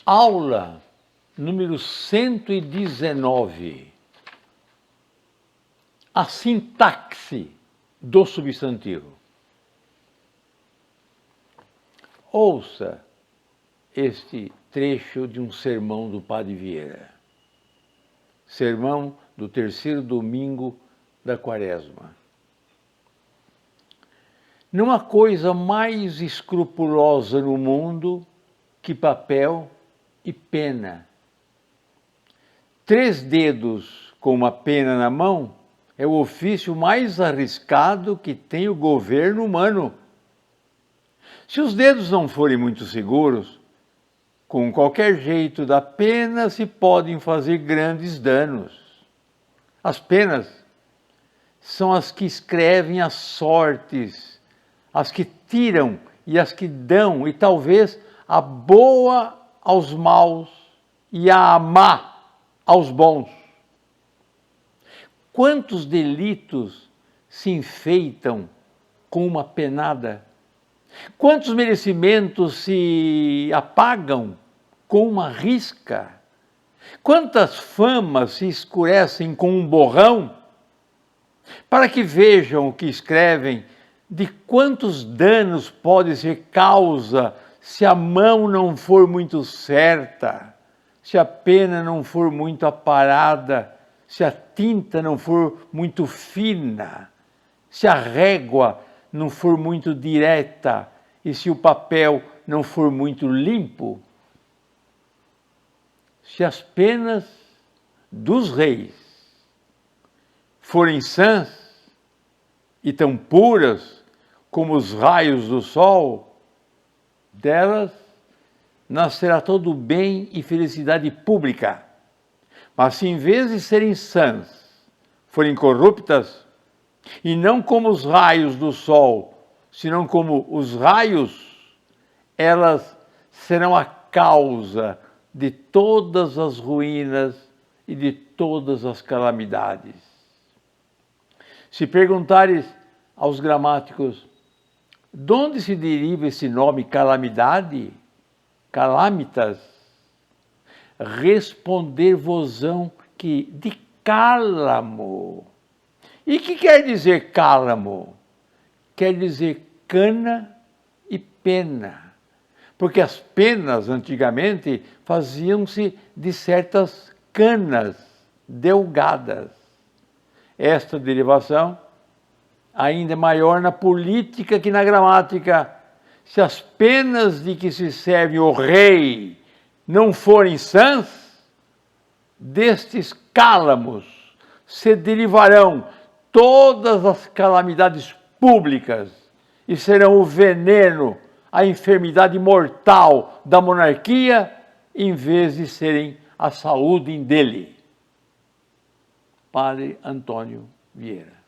Aula número 119. A sintaxe do substantivo. Ouça este trecho de um sermão do Padre Vieira. Sermão do terceiro domingo da Quaresma. Não há coisa mais escrupulosa no mundo que papel e pena. 3 dedos com uma pena na mão é o ofício mais arriscado que tem o governo humano. Se os dedos não forem muito seguros, com qualquer jeito da pena se podem fazer grandes danos. As penas são as que escrevem as sortes, as que tiram e as que dão, e talvez a boa aos maus e a má aos bons. Quantos delitos se enfeitam com uma penada? Quantos merecimentos se apagam com uma risca? Quantas famas se escurecem com um borrão? Para que vejam o que escrevem, de quantos danos pode ser causa se a mão não for muito certa, se a pena não for muito aparada, se a tinta não for muito fina, se a régua não for muito direta e se o papel não for muito limpo. Se as penas dos reis forem sãs e tão puras como os raios do sol, delas nascerá todo o bem e felicidade pública. Mas se em vez de serem sãs, forem corruptas, e não como os raios do sol, senão como os raios, elas serão a causa de todas as ruínas e de todas as calamidades. Se perguntares aos gramáticos, de onde se deriva esse nome calamidade, calamitas, responder-vos-ão que de cálamo. E o que quer dizer cálamo? Quer dizer cana e pena. Porque as penas, antigamente, faziam-se de certas canas delgadas. Esta derivação ainda é maior na política que na gramática. Se as penas de que se serve o rei não forem sãs, destes cálamos se derivarão todas as calamidades públicas e serão o veneno, a enfermidade mortal da monarquia, em vez de serem a saúde dele. Padre Antônio Vieira.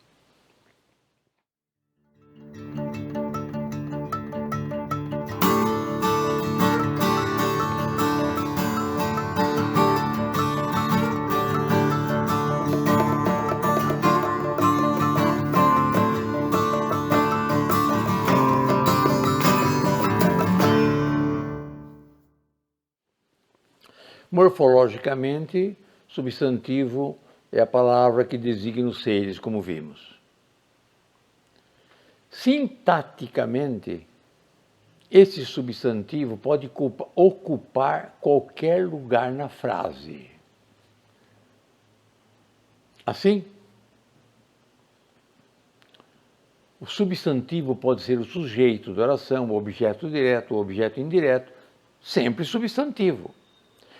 Morfologicamente, substantivo é a palavra que designa os seres, como vimos. Sintaticamente, esse substantivo pode ocupar qualquer lugar na frase. Assim, o substantivo pode ser o sujeito da oração, o objeto direto, o objeto indireto, sempre substantivo.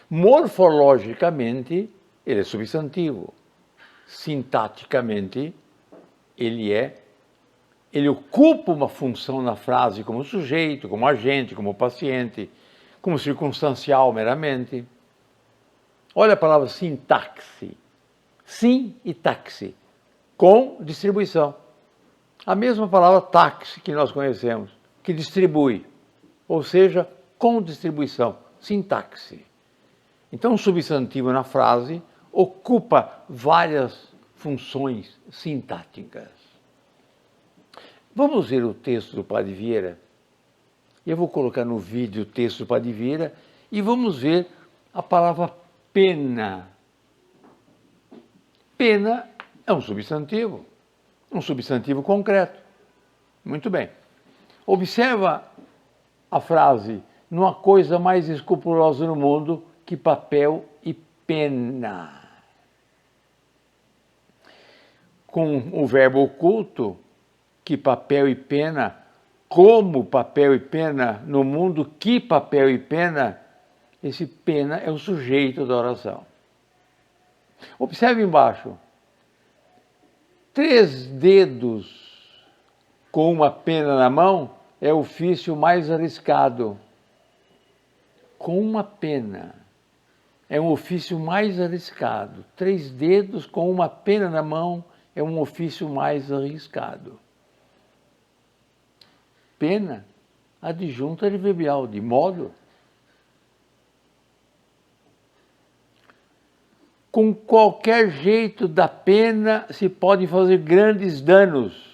Morfologicamente, ele é substantivo. Sintaticamente, ele ocupa uma função na frase como sujeito, como agente, como paciente, como circunstancial meramente. Olha a palavra sintaxe. Sim e taxe, com distribuição. A mesma palavra taxe que nós conhecemos, que distribui, ou seja, com distribuição, sintaxe. Então, o substantivo na frase ocupa várias funções sintáticas. Vamos ver o texto do Padre Vieira? Eu vou colocar no vídeo o texto do Padre Vieira E vamos ver a palavra pena. Pena é um substantivo concreto. Muito bem. Observa a frase, não há coisa mais escrupulosa no mundo que papel e pena. Com o verbo oculto, que papel e pena, como papel e pena, no mundo que papel e pena, esse pena é o sujeito da oração. Observe embaixo. 3 dedos com uma pena na mão é o ofício mais arriscado. Com uma pena é um ofício mais arriscado. 3 dedos com uma pena na mão é um ofício mais arriscado. Pena, adjunto adverbial, de modo. Com qualquer jeito da pena se pode fazer grandes danos.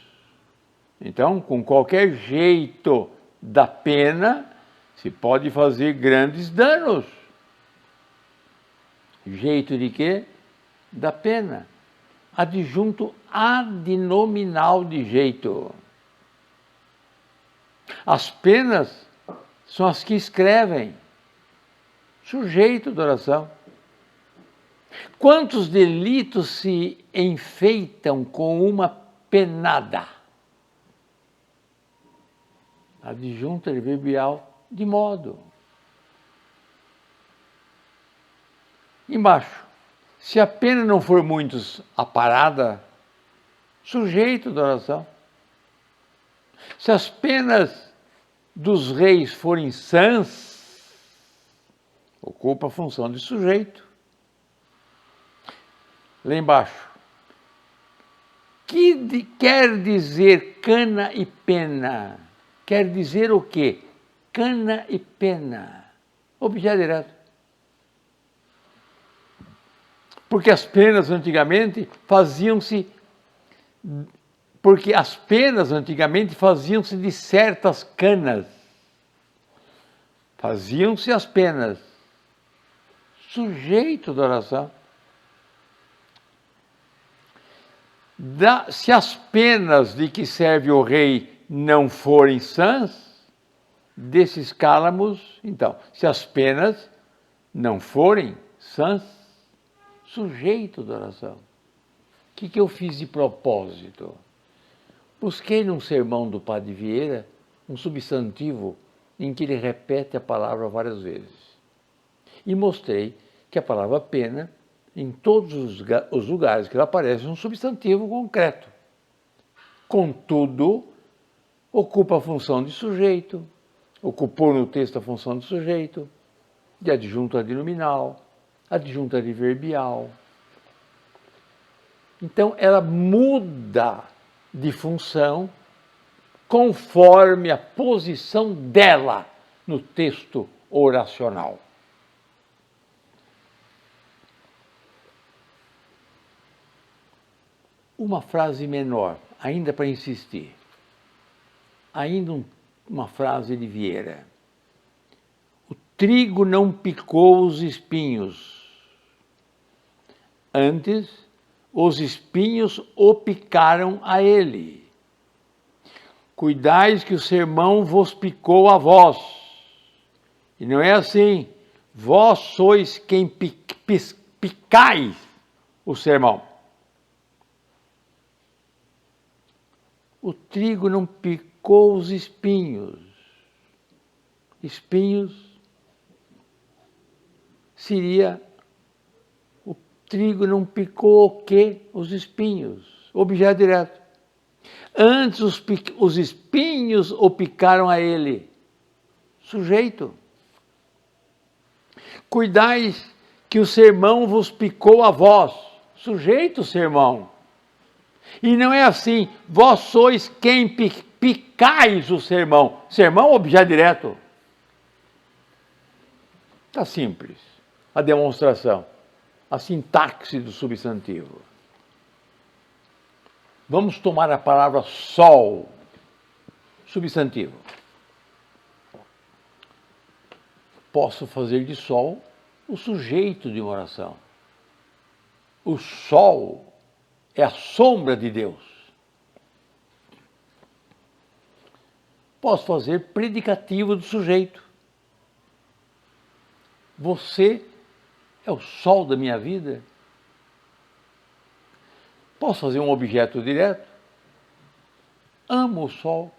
Então, com qualquer jeito da pena se pode fazer grandes danos. Jeito de quê? Da pena. Adjunto adnominal de jeito. As penas são as que escrevem. Sujeito da oração. Quantos delitos se enfeitam com uma penada? Adjunto adverbial de modo. Embaixo, se a pena não for muitos a parada, sujeito da oração. Se as penas dos reis forem sãs, ocupa a função de sujeito. Lá embaixo, que quer dizer cana e pena? Quer dizer o quê? Cana e pena. Objeto direto. Porque as penas antigamente faziam-se de certas canas. Faziam-se as penas. Sujeito da oração. Se as penas de que serve o rei não forem sãs, desses cálamos, então, se as penas não forem sãs, sujeito da oração. O que eu fiz de propósito? Busquei num sermão do Padre Vieira um substantivo em que ele repete a palavra várias vezes. E mostrei que a palavra pena, em todos os lugares que ela aparece, é um substantivo concreto. Contudo, ocupa a função de sujeito, ocupou no texto a função de sujeito, de adjunto adnominal, adjunto adverbial. Então, ela muda de função conforme a posição dela no texto oracional. Uma frase menor, ainda para insistir. Ainda uma frase de Vieira. O trigo não picou os espinhos. Antes, os espinhos o picaram a ele. Cuidais que o sermão vos picou a vós. E não é assim. Vós sois quem picais o sermão. O trigo não picou os espinhos. Espinhos seria o trigo não picou o quê? Os espinhos. Objeto direto. Antes os espinhos o picaram a ele. Sujeito. Cuidais que o sermão vos picou a vós. Sujeito, sermão. E não é assim, vós sois quem picais o sermão. Sermão, objeto direto. Está simples. A demonstração, a sintaxe do substantivo. Vamos tomar a palavra sol, substantivo. posso fazer de sol o sujeito de uma oração. O sol é a sombra de Deus. Posso fazer predicativo do sujeito. Você é o sol da minha vida. Posso fazer um objeto direto. Amo o sol.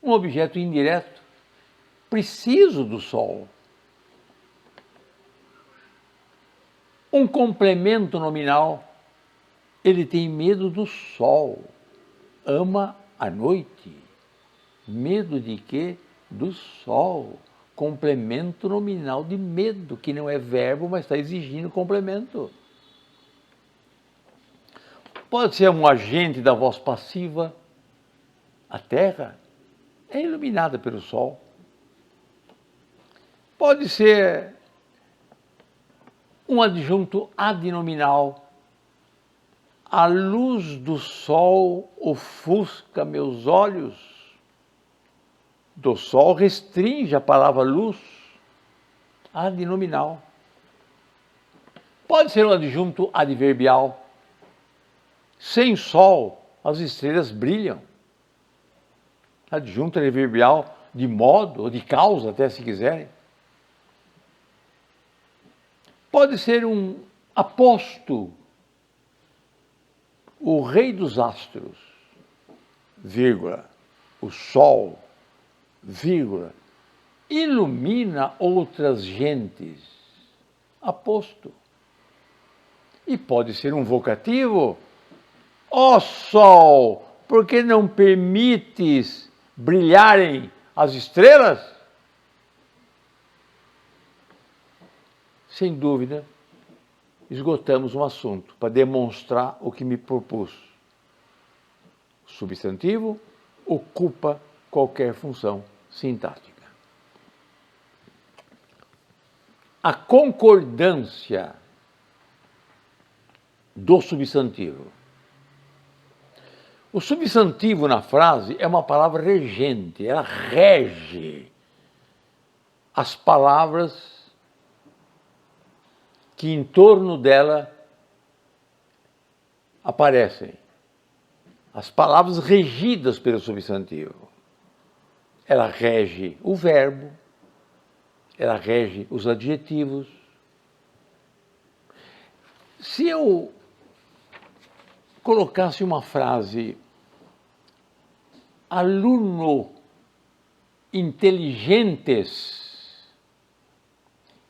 Um objeto indireto. Preciso do sol. Um complemento nominal. Ele tem medo do sol. Ama a noite. Medo de quê? Do sol. Complemento nominal de medo, que não é verbo, mas está exigindo complemento. Pode ser um agente da voz passiva. A Terra é iluminada pelo sol. Pode ser um adjunto adnominal. A luz do sol ofusca meus olhos. Do sol restringe a palavra luz. Adnominal. Pode ser um adjunto adverbial. Sem sol, as estrelas brilham. Adjunto adverbial de modo ou de causa, até se quiserem. Pode ser um aposto, o rei dos astros, vírgula, o sol, vírgula, ilumina outras gentes, aposto. E pode ser um vocativo, ó sol, por que não permites brilharem as estrelas? Sem dúvida, esgotamos um assunto para demonstrar o que me propus. O substantivo ocupa qualquer função sintática. A concordância do substantivo. O substantivo na frase é uma palavra regente, ela rege as palavras que em torno dela aparecem. As palavras regidas pelo substantivo. Ela rege o verbo, ela rege os adjetivos. Se eu colocasse uma frase, aluno inteligentes,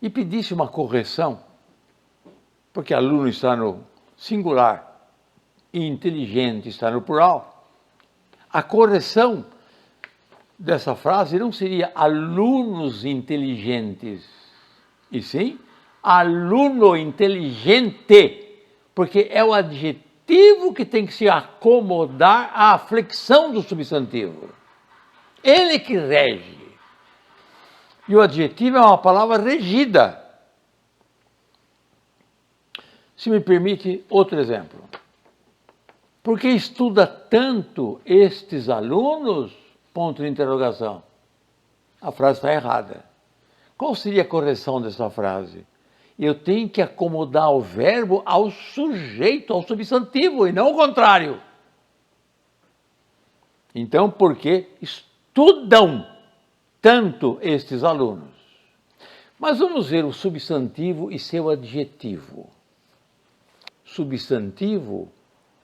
e pedisse uma correção, porque aluno está no singular e inteligente está no plural, a correção dessa frase não seria alunos inteligentes, e sim aluno inteligente, porque é o adjetivo que tem que se acomodar à flexão do substantivo. Ele que rege. E o adjetivo é uma palavra regida. Se me permite, outro exemplo. Por que estuda tanto estes alunos? Ponto de interrogação. A frase está errada. Qual seria a correção dessa frase? Eu tenho que acomodar o verbo ao sujeito, ao substantivo, e não o contrário. Então, por que estudam tanto estes alunos? Mas vamos ver o substantivo e seu adjetivo. Substantivo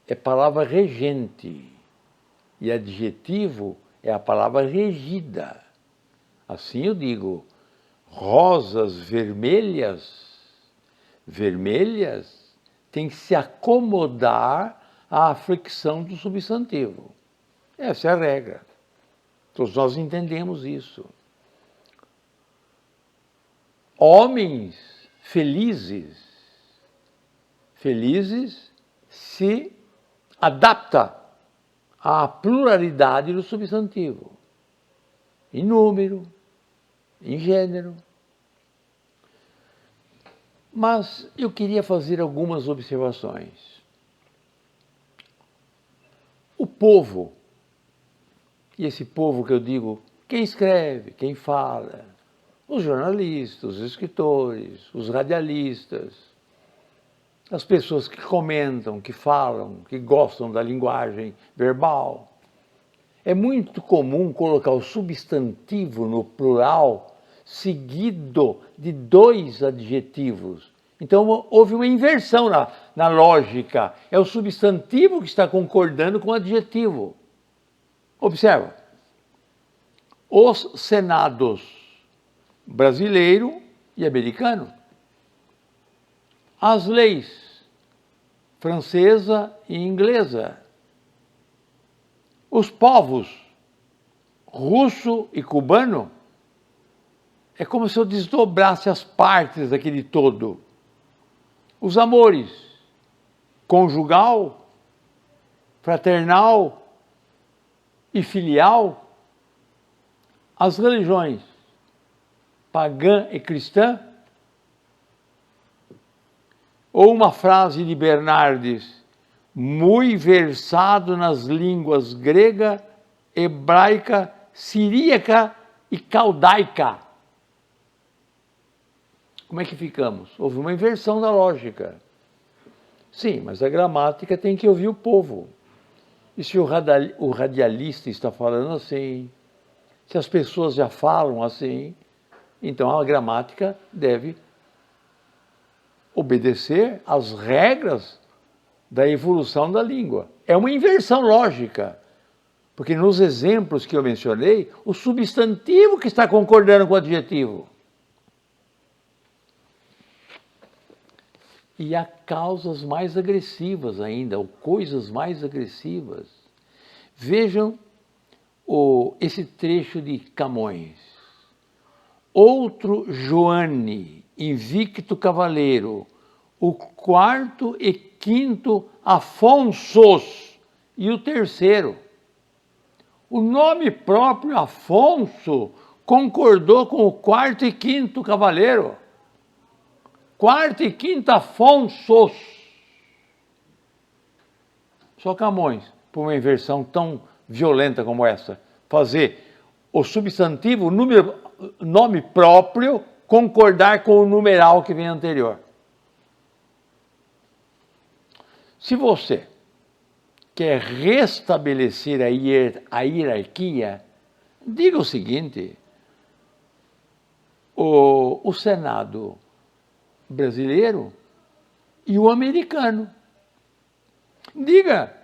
é palavra regente e adjetivo é a palavra regida. Assim eu digo, rosas vermelhas, vermelhas tem que se acomodar à flexão do substantivo. Essa é a regra. Todos nós entendemos isso. Homens felizes, felizes se adapta à pluralidade do substantivo, em número, em gênero. Mas eu queria fazer algumas observações. O povo, e esse povo que eu digo, quem escreve, quem fala, Os jornalistas, os escritores, os radialistas, as pessoas que comentam, que falam, que gostam da linguagem verbal. É muito comum colocar o substantivo no plural seguido de dois adjetivos. Então, houve uma inversão na lógica. É o substantivo que está concordando com o adjetivo. Observa. Os senados brasileiro e americano. As leis francesa e inglesa. Os povos russo e cubano. É como se eu desdobrasse as partes daquele todo. Os amores, conjugal, fraternal e filial. As religiões, pagã e cristã. Ou uma frase de Bernardes, muito versado nas línguas grega, hebraica, siríaca e caldaica. Como é que ficamos? Houve uma inversão da lógica. Sim, mas a gramática tem que ouvir o povo. E se o radialista está falando assim, se as pessoas já falam assim, então a gramática deve obedecer às regras da evolução da língua. É uma inversão lógica, porque nos exemplos que eu mencionei, o substantivo que está concordando com o adjetivo. E há causas mais agressivas ainda, ou coisas mais agressivas. Vejam esse trecho de Camões. Outro Joane, invicto cavaleiro, o quarto e quinto Afonsos, e o terceiro. O nome próprio Afonso concordou com o quarto e quinto cavaleiro. Quarto e quinto Afonsos. Só Camões, por uma inversão tão violenta como essa, fazer o substantivo, o nome próprio, concordar com o numeral que vem anterior. Se você quer restabelecer a hierarquia, diga o seguinte: o Senado brasileiro e o americano. Diga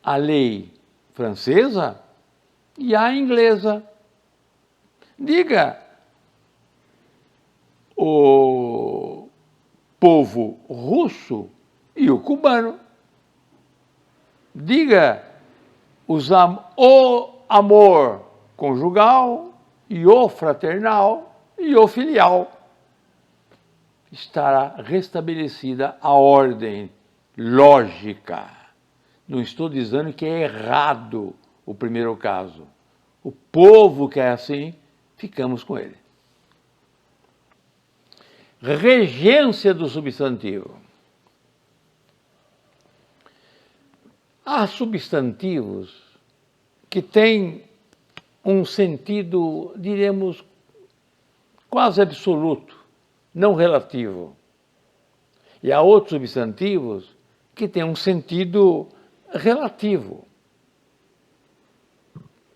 a lei francesa e a inglesa. Diga o povo russo e o cubano. Diga o amor conjugal e o fraternal e o filial. Estará restabelecida a ordem lógica. Não estou dizendo que é errado o primeiro caso. O povo que é assim, ficamos com ele. Regência do substantivo. Há substantivos que têm um sentido, diremos, quase absoluto, não relativo. E há outros substantivos que têm um sentido relativo.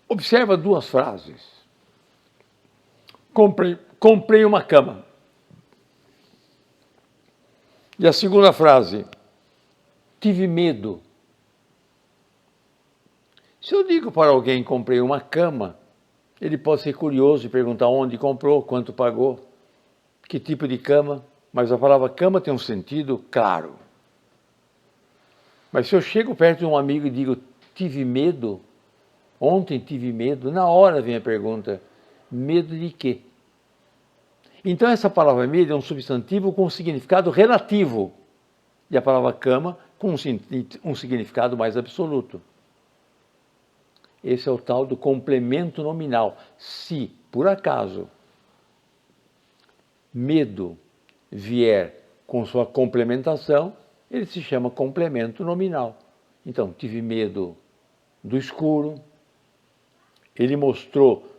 Observa duas frases. Comprei uma cama. E a segunda frase, tive medo. Se eu digo para alguém comprei uma cama, ele pode ser curioso e perguntar onde comprou, quanto pagou, que tipo de cama, mas a palavra cama tem um sentido claro. Mas se eu chego perto de um amigo e digo, tive medo, ontem tive medo, na hora vem a pergunta, medo de quê? Então essa palavra medo é um substantivo com um significado relativo, e a palavra cama com um significado mais absoluto. Esse é o tal do complemento nominal. Se, por acaso, medo vier com sua complementação, ele se chama complemento nominal. Então, tive medo do escuro, ele mostrou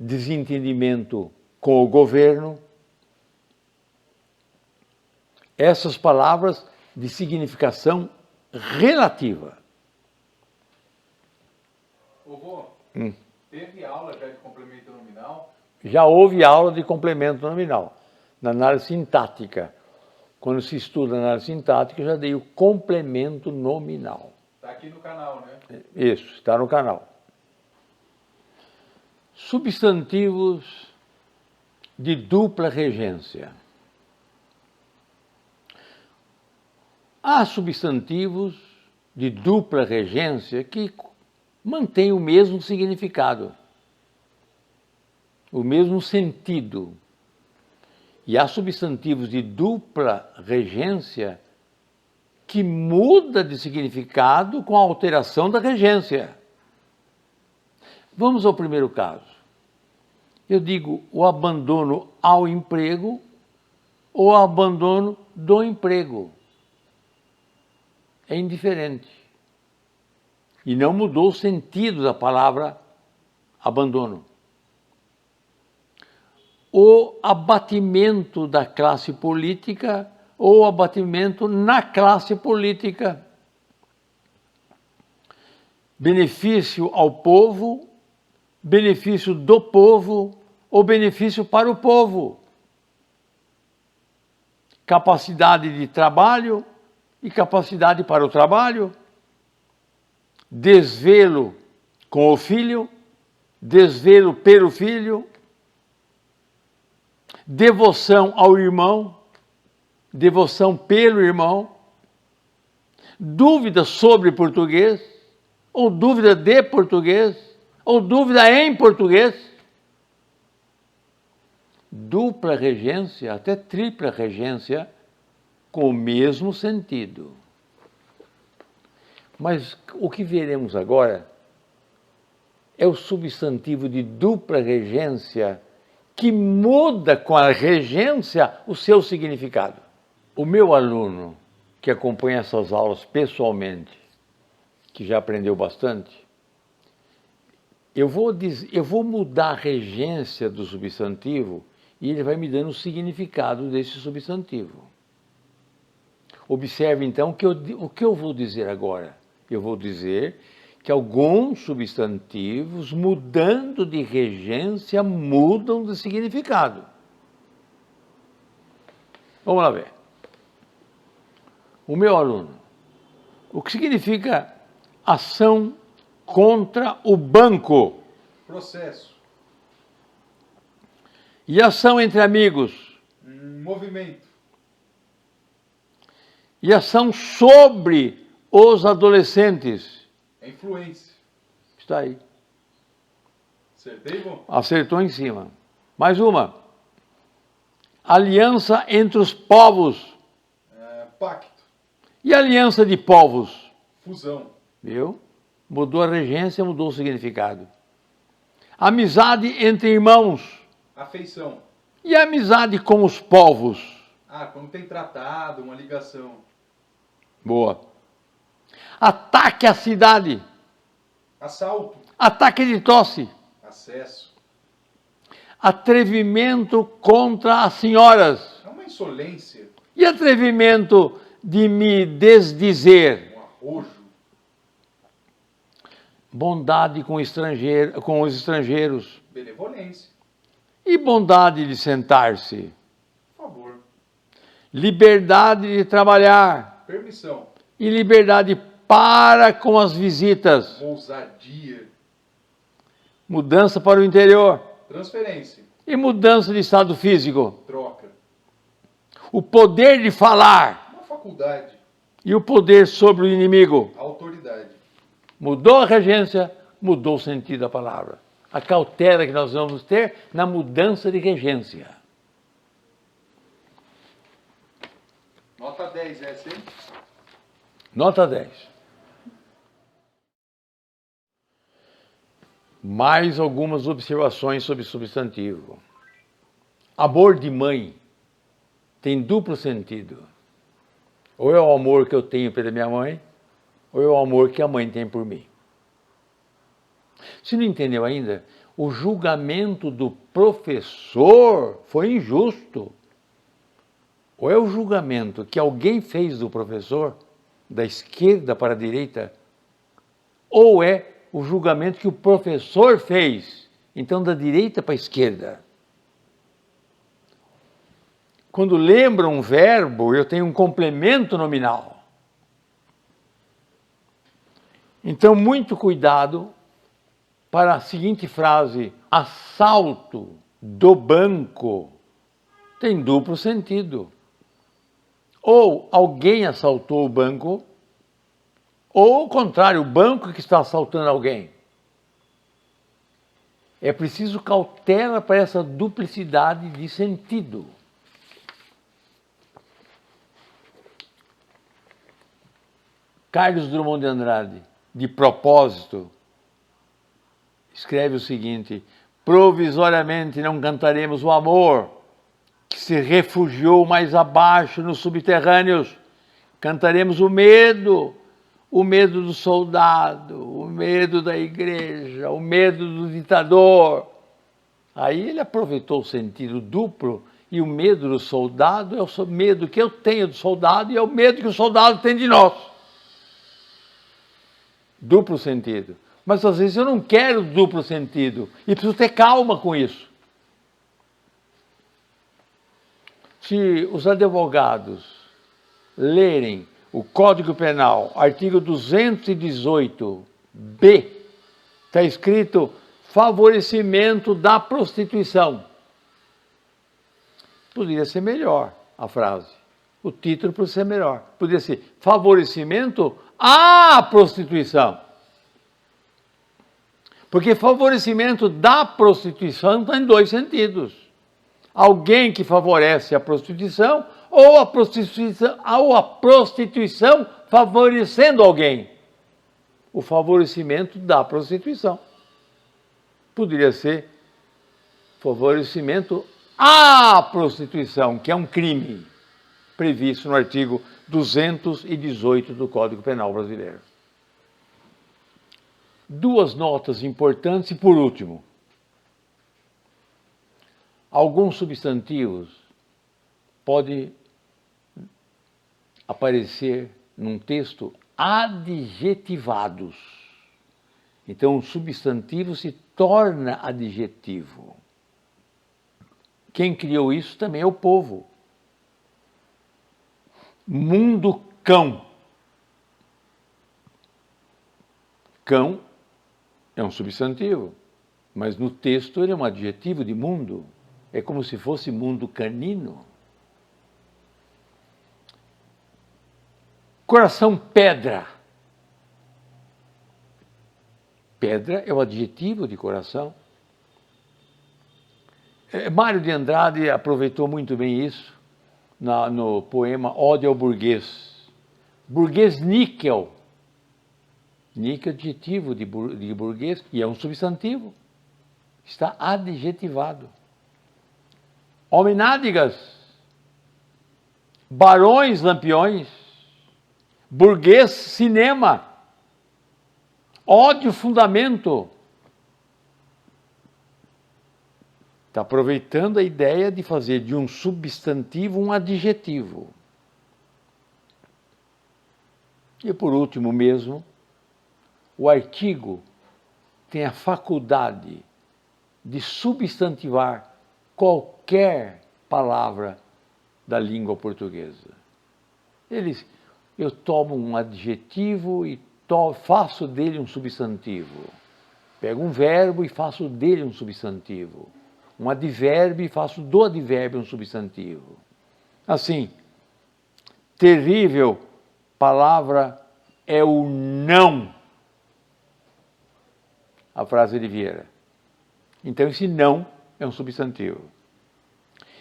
desentendimento com o governo. Essas palavras de significação relativa. Vô, teve aula já de complemento nominal? Já houve aula de complemento nominal, na análise sintática. Quando se estuda análise sintática, eu já dei o complemento nominal. Está aqui no canal, né? Isso, está no canal. Substantivos de dupla regência. Há substantivos de dupla regência que mantêm o mesmo significado, o mesmo sentido. E há substantivos de dupla regência que muda de significado com a alteração da regência. Vamos ao primeiro caso. Eu digo o abandono ao emprego ou o abandono do emprego. É indiferente. E não mudou o sentido da palavra abandono. O abatimento da classe política ou o abatimento na classe política. Benefício ao povo, benefício do povo ou benefício para o povo. Capacidade de trabalho e capacidade para o trabalho. Desvelo com o filho, desvelo pelo filho. Devoção ao irmão, devoção pelo irmão. Dúvida sobre português, ou dúvida de português, ou dúvida em português. Dupla regência, até tripla regência, com o mesmo sentido. Mas o que veremos agora é o substantivo de dupla regência que muda com a regência o seu significado. O meu aluno, que acompanha essas aulas pessoalmente, que já aprendeu bastante, eu vou mudar a regência do substantivo e ele vai me dando o significado desse substantivo. Observe então o que eu vou dizer agora. Eu vou dizer que alguns substantivos, mudando de regência, mudam de significado. Vamos lá ver. O meu aluno. O que significa ação contra o banco? Processo. E ação entre amigos? Movimento. E ação sobre os adolescentes? Influência. Está aí. Acertei, vô? Acertou em cima. Mais uma. Aliança entre os povos. Pacto. E aliança de povos? Fusão. Viu? Mudou a regência, mudou o significado. Amizade entre irmãos. Afeição. E amizade com os povos? Quando tem tratado, uma ligação. Boa. Ataque à cidade. Assalto. Ataque de tosse. Acesso. Atrevimento contra as senhoras. É uma insolência. E atrevimento de me desdizer. Um arrojo. Bondade com os estrangeiros. Benevolência. E bondade de sentar-se. Favor. Liberdade de trabalhar. Permissão. E liberdade para com as visitas. Ousadia. Mudança para o interior. Transferência. E mudança de estado físico. Troca. O poder de falar. Uma faculdade. E o poder sobre o inimigo. Autoridade. Mudou a regência, mudou o sentido da palavra. A cautela que nós vamos ter na mudança de regência. Nota 10 essa, hein? Nota 10. Mais algumas observações sobre substantivo. Amor de mãe tem duplo sentido. Ou é o amor que eu tenho pela minha mãe, ou é o amor que a mãe tem por mim. Se não entendeu ainda, o julgamento do professor foi injusto. Ou é o julgamento que alguém fez do professor, da esquerda para a direita, ou é o julgamento que o professor fez, então da direita para a esquerda. Quando lembra um verbo, eu tenho um complemento nominal. Então, muito cuidado para a seguinte frase: assalto do banco tem duplo sentido. Ou alguém assaltou o banco, ou ao contrário, o banco que está assaltando alguém. É preciso cautela para essa duplicidade de sentido. Carlos Drummond de Andrade, de propósito, escreve o seguinte: provisoriamente não cantaremos o amor que se refugiou mais abaixo nos subterrâneos. Cantaremos o medo do soldado, o medo da igreja, o medo do ditador. Aí ele aproveitou o sentido duplo, e o medo do soldado é o medo que eu tenho do soldado e é o medo que o soldado tem de nós. Duplo sentido. Mas às vezes eu não quero duplo sentido e preciso ter calma com isso. Se os advogados lerem o Código Penal, artigo 218b, está escrito favorecimento da prostituição. Poderia ser melhor a frase. O título poderia ser melhor. Poderia ser favorecimento à prostituição. Porque favorecimento da prostituição está em dois sentidos. Alguém que favorece a prostituição ou a prostituição favorecendo alguém. O favorecimento da prostituição. Poderia ser favorecimento à prostituição, que é um crime previsto no artigo 218 do Código Penal brasileiro. Duas notas importantes e, por último, alguns substantivos podem aparecer num texto adjetivados. Então, um substantivo se torna adjetivo. Quem criou isso também é o povo. Mundo cão. Cão é um substantivo, mas no texto ele é um adjetivo de mundo. É como se fosse mundo canino. Coração pedra. Pedra é o adjetivo de coração. Mário de Andrade aproveitou muito bem isso no poema Ode ao Burguês. Burguês níquel. Níquel é adjetivo de burguês e é um substantivo. Está adjetivado. Homenádigas. Barões lampiões. Burguês cinema. Ódio fundamento. Está aproveitando a ideia de fazer de um substantivo um adjetivo. E por último mesmo, o artigo tem a faculdade de substantivar qualquer palavra da língua portuguesa. Eu tomo um adjetivo e faço dele um substantivo. Pego um verbo e faço dele um substantivo. Um advérbio e faço do advérbio um substantivo. Assim, terrível palavra é o não. A frase de Vieira. Então, esse não é um substantivo.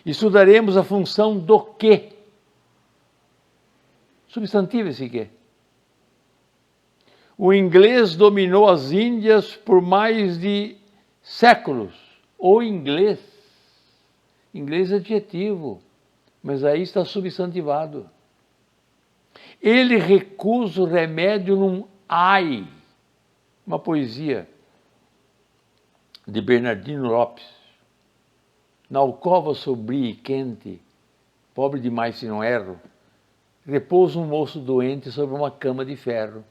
Estudaremos a função do que. Substantivo esse que. O inglês dominou as Índias por mais de séculos. O inglês. Inglês é adjetivo, mas aí está substantivado. Ele recusa o remédio num ai. Uma poesia de Bernardino Lopes. Na alcova sombria e quente, pobre demais se não erro, repousa um moço doente sobre uma cama de ferro.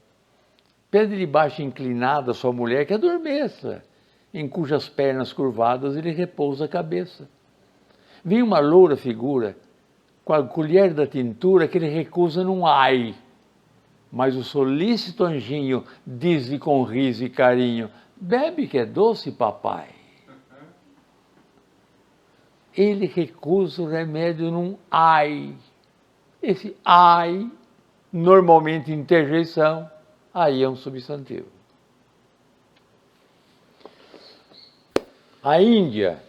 Pede de baixo inclinada sua mulher que adormeça, em cujas pernas curvadas ele repousa a cabeça. Vem uma loura figura, com a colher da tintura que ele recusa num ai. Mas o solícito anjinho diz-lhe com riso e carinho: bebe que é doce, papai. Ele recusa o remédio num ai. Esse ai, normalmente interjeição, aí é um substantivo. A Índia,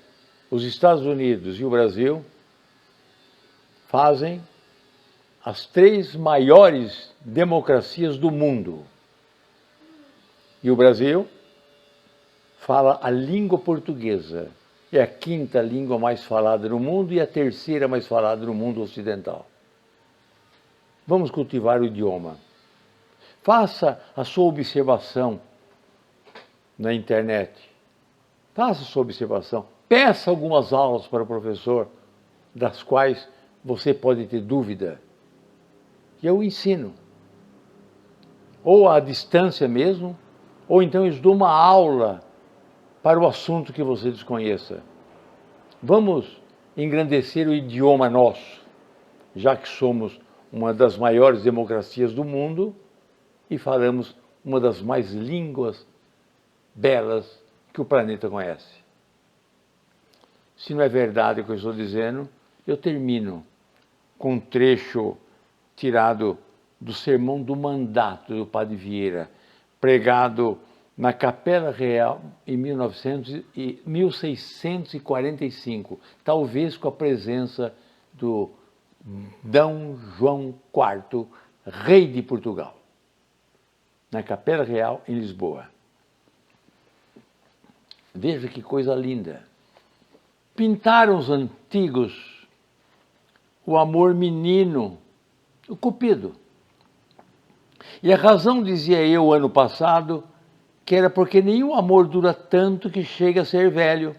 os Estados Unidos e o Brasil fazem as 3 maiores democracias do mundo. E o Brasil fala a língua portuguesa. É a 5ª língua mais falada no mundo e a 3ª mais falada no mundo ocidental. Vamos cultivar o idioma. Faça a sua observação na internet. Faça a sua observação. Peça algumas aulas para o professor, das quais você pode ter dúvida. E eu ensino. Ou à distância mesmo, ou então eu dou uma aula para o assunto que você desconheça. Vamos engrandecer o idioma nosso, já que somos uma das maiores democracias do mundo e falamos uma das mais línguas belas que o planeta conhece. Se não é verdade o que eu estou dizendo, eu termino com um trecho tirado do Sermão do Mandato do Padre Vieira, pregado na Capela Real em 1645, talvez com a presença do D. João IV, rei de Portugal, na Capela Real em Lisboa. Veja que coisa linda. Pintaram os antigos o amor menino, o Cupido. E a razão, dizia eu ano passado, que era porque nenhum amor dura tanto que chega a ser velho.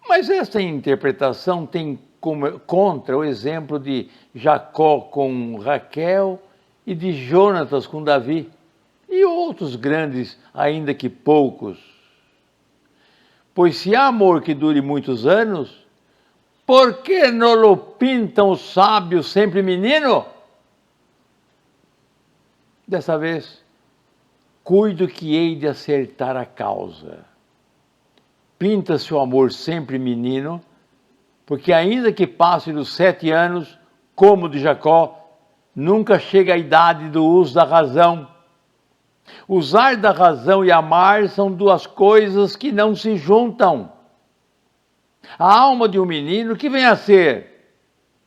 Mas essa interpretação tem contra o exemplo de Jacó com Raquel e de Jonatas com Davi e outros grandes, ainda que poucos. Pois se há amor que dure muitos anos, por que não lo pintam os sábios sempre menino? Dessa vez, cuido que hei de acertar a causa. Pinta-se o amor sempre menino, porque ainda que passe dos 7 anos, como de Jacó, nunca chega a idade do uso da razão. Usar da razão e amar são 2 coisas que não se juntam. A alma de um menino, que vem a ser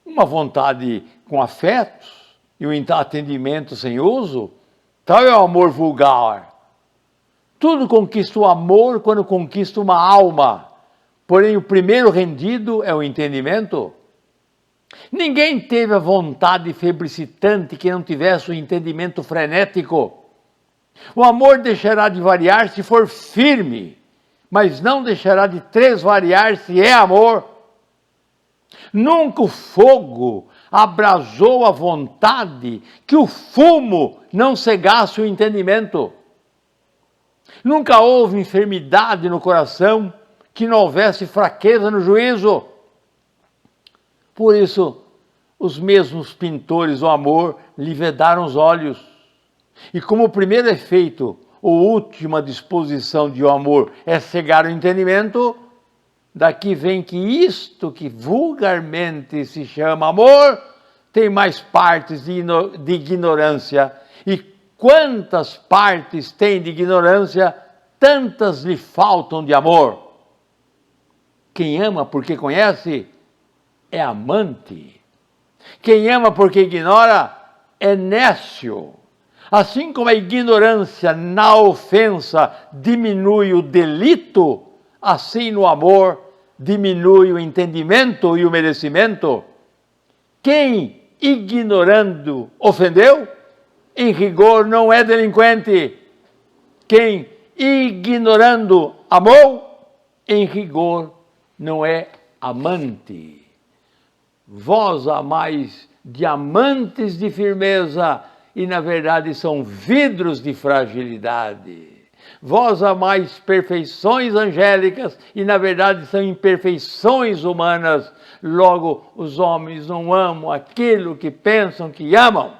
uma vontade com afetos e um atendimento sem uso, tal é o amor vulgar. Tudo conquista o amor quando conquista uma alma. Porém, o primeiro rendido é o entendimento. Ninguém teve a vontade febricitante que não tivesse o entendimento frenético. O amor deixará de variar se for firme, mas não deixará de tresvariar se é amor. Nunca o fogo abrasou a vontade que o fumo não cegasse o entendimento. Nunca houve enfermidade no coração que não houvesse fraqueza no juízo. Por isso, os mesmos pintores do amor lhe vedaram os olhos. E como o primeiro efeito, ou última disposição de o amor é cegar o entendimento, daqui vem que isto que vulgarmente se chama amor tem mais partes de ignorância. E quantas partes tem de ignorância, tantas lhe faltam de amor. Quem ama porque conhece é amante. Quem ama porque ignora é nécio. Assim como a ignorância na ofensa diminui o delito, assim no amor diminui o entendimento e o merecimento. Quem, ignorando, ofendeu, em rigor não é delinquente. Quem, ignorando amor, em rigor não é amante. Vós amais diamantes de firmeza e na verdade são vidros de fragilidade. Vós amais perfeições angélicas e na verdade são imperfeições humanas. Logo, os homens não amam aquilo que pensam que amam.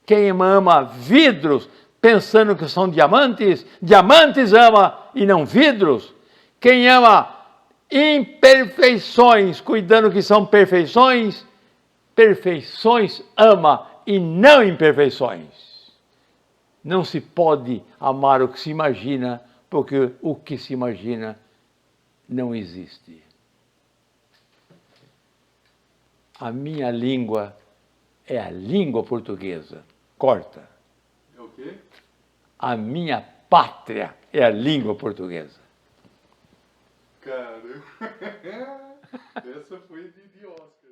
Quem ama vidros, pensando que são diamantes, diamantes ama e não vidros. Quem ama imperfeições, cuidando que são perfeições, perfeições ama e não imperfeições. Não se pode amar o que se imagina, porque o que se imagina não existe. A minha língua é a língua portuguesa. Corta. É o quê? A minha pátria é a língua portuguesa. Cara, essa foi de Oscar.